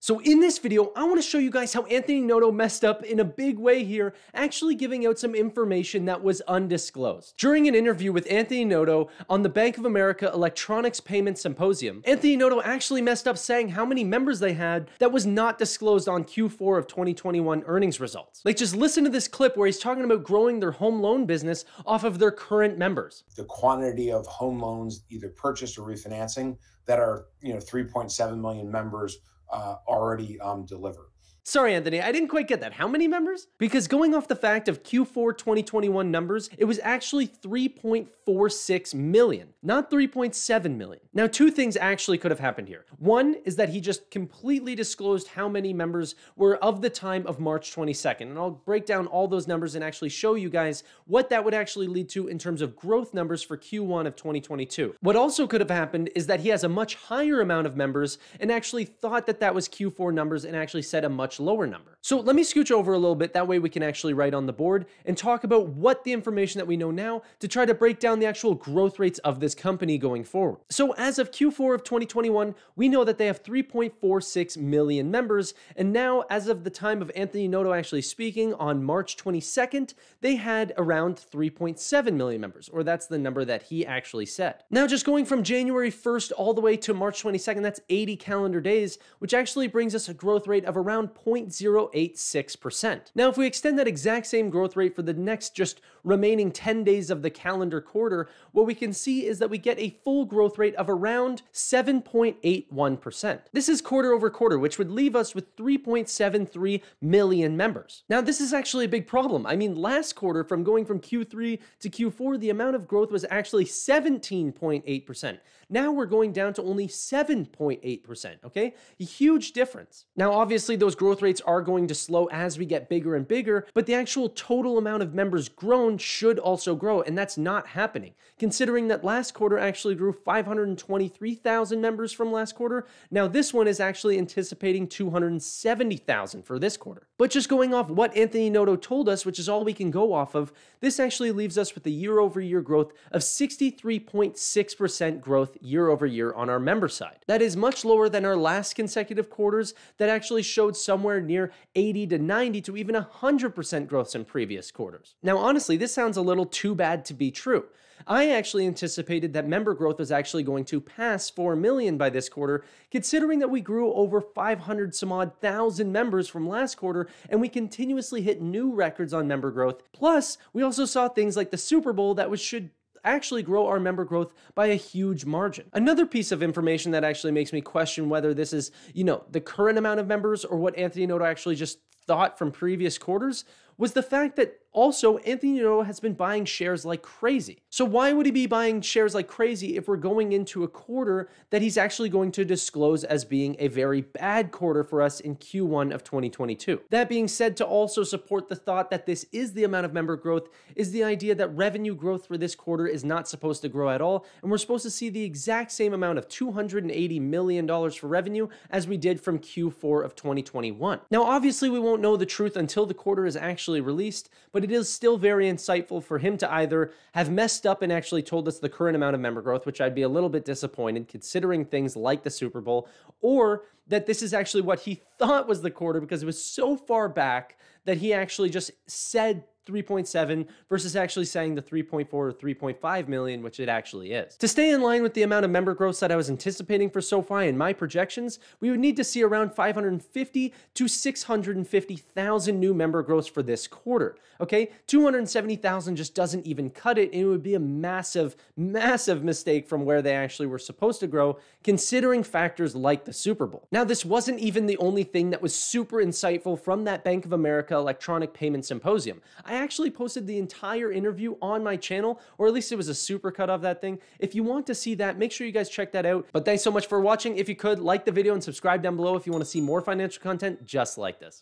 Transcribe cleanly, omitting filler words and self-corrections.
So in this video, I want to show you guys how Anthony Noto messed up in a big way here, actually giving out some information that was undisclosed. During an interview with Anthony Noto on the Bank of America Electronics Payment Symposium, Anthony Noto actually messed up saying how many members they had that was not disclosed on Q4 of 2021 earnings results. Like, just listen to this clip where he's talking about growing their home loan business off of their current members. The quantity of home loans, either purchased or refinancing, that are 3.7 million members already delivered. Sorry, Anthony, I didn't quite get that. How many members? Because going off the fact of Q4 2021 numbers, it was actually 3.46 million, not 3.7 million. Now, two things actually could have happened here. One is that he just completely disclosed how many members were of the time of March 22nd. And I'll break down all those numbers and actually show you guys what that would actually lead to in terms of growth numbers for Q1 of 2022. What also could have happened is that he has a much higher amount of members and actually thought that that was Q4 numbers and actually said a much lower number. So let me scooch over a little bit, that way we can actually write on the board and talk about what the information that we know now to try to break down the actual growth rates of this company going forward. So as of Q4 of 2021, we know that they have 3.46 million members, and now as of the time of Anthony Noto actually speaking on March 22nd, they had around 3.7 million members, or that's the number that he actually said. Now, just going from January 1st all the way to March 22nd, that's 80 calendar days, which actually brings us a growth rate of around 0.086%. Now, if we extend that exact same growth rate for the next just remaining 10 days of the calendar quarter, what we can see is that we get a full growth rate of around 7.81%. This is quarter over quarter, which would leave us with 3.73 million members. Now, this is actually a big problem. I mean, last quarter, from going from Q3 to Q4, the amount of growth was actually 17.8%. Now we're going down to only 7.8%, okay? A huge difference. Now, obviously, those growth rates are going to slow as we get bigger and bigger, but the actual total amount of members grown should also grow, and that's not happening. Considering that last quarter actually grew 523,000 members from last quarter, now this one is actually anticipating 270,000 for this quarter. But just going off what Anthony Noto told us, which is all we can go off of, this actually leaves us with a year-over-year growth of 63.6% growth year-over-year on our member side. That is much lower than our last consecutive quarters that actually showed somewhere near 80 to 90 to even 100% growth in previous quarters. Now, honestly, this sounds a little too bad to be true. I actually anticipated that member growth was actually going to pass 4 million by this quarter, considering that we grew over 500 some odd thousand members from last quarter, and we continuously hit new records on member growth. Plus, we also saw things like the Super Bowl that should actually grow our member growth by a huge margin. Another piece of information that actually makes me question whether this is, the current amount of members or what Anthony Noto actually just thought from previous quarters was the fact that also Anthony Noto has been buying shares like crazy. So why would he be buying shares like crazy if we're going into a quarter that he's actually going to disclose as being a very bad quarter for us in Q1 of 2022? That being said, to also support the thought that this is the amount of member growth is the idea that revenue growth for this quarter is not supposed to grow at all, and we're supposed to see the exact same amount of $280 million for revenue as we did from Q4 of 2021. Now, obviously, we won't know the truth until the quarter is actually released, but it is still very insightful for him to either have messed up and actually told us the current amount of member growth, which I'd be a little bit disappointed considering things like the Super Bowl, or that this is actually what he thought was the quarter because it was so far back that he actually just said 3.7 versus actually saying the 3.4 or 3.5 million, which it actually is. To stay in line with the amount of member growth that I was anticipating for SoFi in my projections, we would need to see around 550 to 650,000 new member growths for this quarter. Okay, 270,000 just doesn't even cut it, and it would be a massive, massive mistake from where they actually were supposed to grow, considering factors like the Super Bowl. Now, this wasn't even the only thing that was super insightful from that Bank of America Electronic Payment Symposium. I actually posted the entire interview on my channel, or at least it was a super cut of that thing. If you want to see that, make sure you guys check that out. But thanks so much for watching. If you could, like the video and subscribe down below if you want to see more financial content just like this.